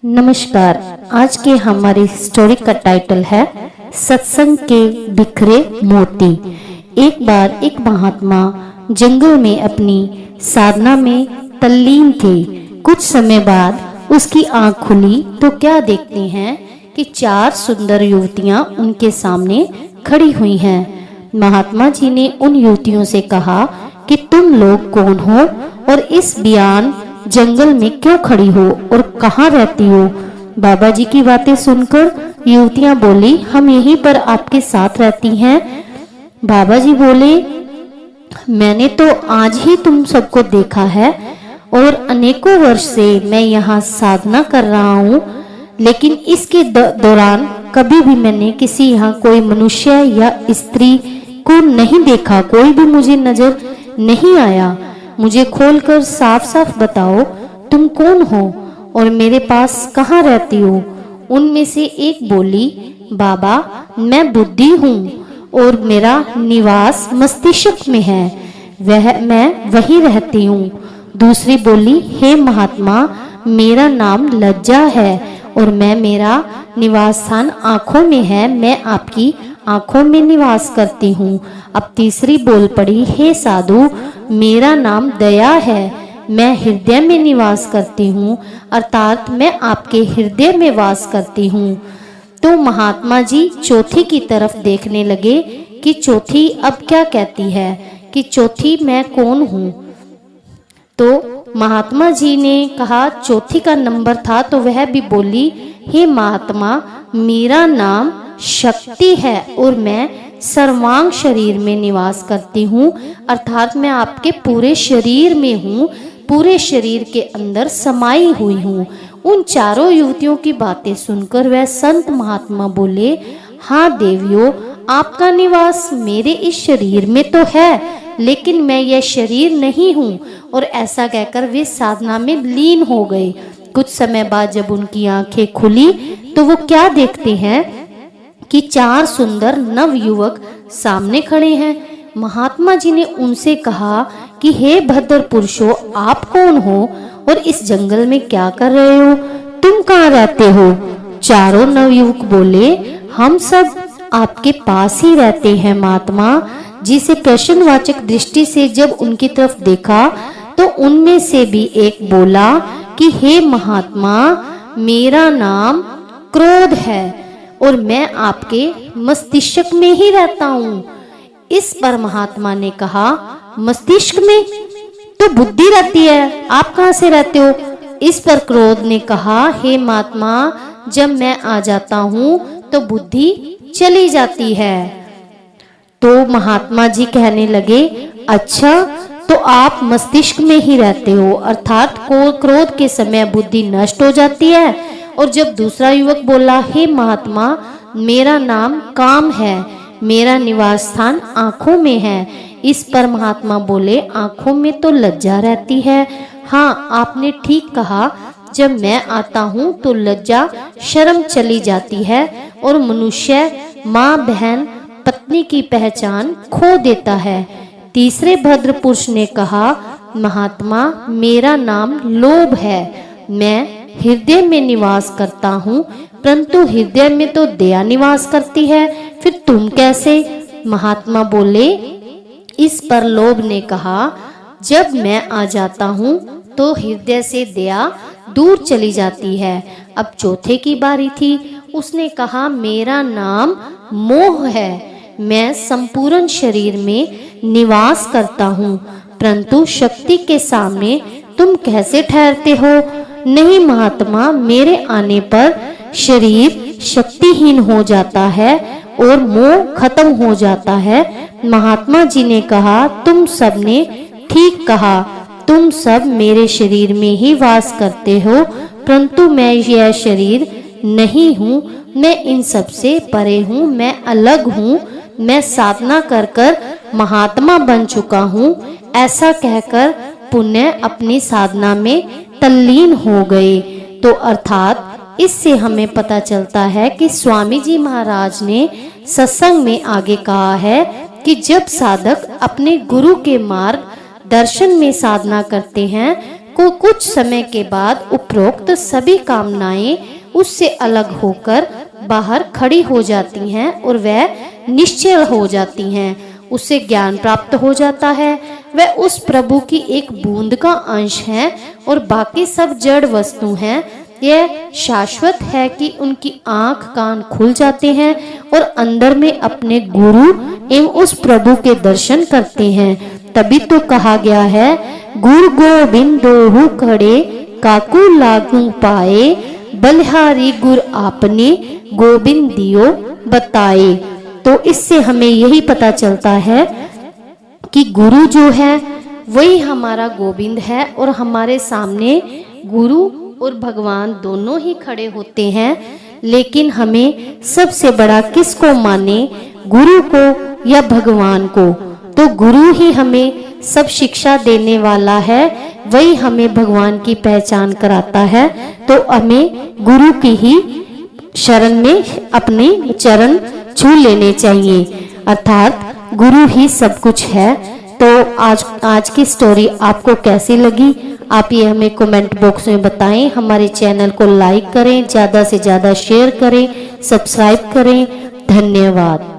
नमस्कार। आज के हमारी स्टोरी का टाइटल है सत्संग के बिखरे मोती। एक बार एक महात्मा जंगल में अपनी साधना में तल्लीन थे। कुछ समय बाद उसकी आंख खुली तो क्या देखते हैं कि 4 सुंदर युवतियां उनके सामने खड़ी हुई हैं। महात्मा जी ने उन युवतियों से कहा कि तुम लोग कौन हो और इस बियान जंगल में क्यों खड़ी हो और कहाँ रहती हो। बाबा जी की बातें सुनकर युवतियां बोली, हम यहीं पर आपके साथ रहती हैं। बाबा जी बोले, मैंने तो आज ही तुम सबको देखा है और अनेकों वर्ष से मैं यहाँ साधना कर रहा हूँ, लेकिन इसके दौरान कभी भी मैंने किसी यहाँ कोई मनुष्य या स्त्री को नहीं देखा। कोई भी मुझे नजर नहीं आया। मुझे खोलकर साफ साफ बताओ तुम कौन हो और मेरे पास कहाँ रहती हो। उनमें से एक बोली, बाबा मैं बुद्धि हूँ और मेरा निवास मस्तिष्क में है, मैं वहीं रहती हूँ। दूसरी बोली, हे महात्मा मेरा नाम लज्जा है और मेरा निवास स्थान आँखों में है, मैं आपकी आंखों में निवास करती हूँ। अब तीसरी बोल पड़ी, हे साधु मेरा नाम दया है, मैं हृदय में निवास करती हूँ, अर्थात मैं आपके हृदय में वास करती हूँ। तो महात्मा जी चौथी की तरफ देखने लगे कि चौथी अब क्या कहती है, कि चौथी मैं कौन हूँ। तो महात्मा जी ने कहा, चौथी का नंबर था तो वह भी बोली, हे महात्मा मेरा नाम शक्ति है और मैं सर्वांग शरीर में निवास करती हूँ, अर्थात मैं आपके पूरे शरीर में हूँ, पूरे शरीर के अंदर समाई हुई हूँ। उन चारों युवतियों की बातें सुनकर वह संत महात्मा बोले, हाँ देवियों आपका निवास मेरे इस शरीर में तो है, लेकिन मैं यह शरीर नहीं हूँ। और ऐसा कहकर वे साधना में लीन हो गए। कुछ समय बाद जब उनकी आंखें खुली तो वो क्या देखते हैं कि 4 सुंदर नव युवक सामने खड़े हैं। महात्मा जी ने उनसे कहा कि हे भद्र पुरुषों आप कौन हो और इस जंगल में क्या कर रहे हो, तुम कहाँ रहते हो। चारों नवयुवक बोले, हम सब आपके पास ही रहते हैं महात्मा जी। से प्रश्नवाचक दृष्टि से जब उनकी तरफ देखा तो उनमें से भी एक बोला कि हे महात्मा मेरा नाम क्रोध है और मैं आपके मस्तिष्क में ही रहता हूँ। इस पर महात्मा ने कहा, मस्तिष्क में तो बुद्धि रहती है, आप कहाँ से रहते हो। इस पर क्रोध ने कहा, हे महात्मा जब मैं आ जाता हूँ तो बुद्धि चली जाती है। तो महात्मा जी कहने लगे, अच्छा तो आप मस्तिष्क में ही रहते हो, अर्थात क्रोध के समय बुद्धि नष्ट हो जाती है। और जब दूसरा युवक बोला, हे महात्मा मेरा नाम काम है, मेरा निवास स्थान आंखों में है। इस पर महात्मा बोले, आंखों में तो लज्जा रहती है। हाँ आपने ठीक कहा, जब मैं आता हूँ तो लज्जा शर्म चली जाती है और मनुष्य माँ बहन पत्नी की पहचान खो देता है। तीसरे भद्र पुरुष ने कहा, महात्मा मेरा नाम लोभ है, मैं हृदय में निवास करता हूँ, परंतु हृदय में तो दया निवास करती है, फिर तुम कैसे। महात्मा बोले। इस पर लोभ ने कहा, जब मैं आ जाता हूँ तो हृदय से दया दूर चली जाती है। अब चौथे की बारी थी। उसने कहा, मेरा नाम मोह है, मैं संपूर्ण शरीर में निवास करता हूँ, परंतु शक्ति के सामने तुम कैसे ठहरते हो। नहीं महात्मा मेरे आने पर शरीर शक्तिहीन हो जाता है और मोह खत्म हो जाता है। महात्मा जी ने कहा, तुम सब ने ठीक कहा, तुम सब मेरे शरीर में ही वास करते हो, परंतु मैं यह शरीर नहीं हूँ, मैं इन सब से परे हूँ, मैं अलग हूँ, मैं साधना कर कर महात्मा बन चुका हूँ। ऐसा कहकर पुण्य अपनी साधना में तल्लीन हो गए। तो अर्थात इससे हमें पता चलता है कि स्वामी जी महाराज ने सत्संग में आगे कहा है कि जब साधक अपने गुरु के मार्ग दर्शन में साधना करते हैं, कुछ समय के बाद उपरोक्त सभी कामनाएं उससे अलग होकर बाहर खड़ी हो जाती हैं और वह निश्चल हो जाती हैं। उसे ज्ञान प्राप्त हो जाता है। वह उस प्रभु की एक बूंद का अंश है और बाकी सब जड़ वस्तु हैं। यह शाश्वत है कि उनकी आंख कान खुल जाते हैं और अंदर में अपने गुरु एवं उस प्रभु के दर्शन करते हैं। तभी तो कहा गया है, गुरु गोबिंदोहु खड़े काकू लागू पाए, बलिहारी गुर आपने गोविंद दियो बताए। तो इससे हमें यही पता चलता है कि गुरु जो है वही हमारा गोविंद है और हमारे सामने गुरु और भगवान दोनों ही खड़े होते हैं। लेकिन हमें सबसे बड़ा किसको माने, गुरु को या भगवान को? तो गुरु ही हमें सब शिक्षा देने वाला है, वही हमें भगवान की पहचान कराता है। तो हमें गुरु की ही शरण में अपने चरण छू लेने चाहिए, अर्थात गुरु ही सब कुछ है। तो आज की स्टोरी आपको कैसी लगी, आप ये हमें कमेंट बॉक्स में बताएं। हमारे चैनल को लाइक करें, ज़्यादा से ज़्यादा शेयर करें, सब्सक्राइब करें। धन्यवाद।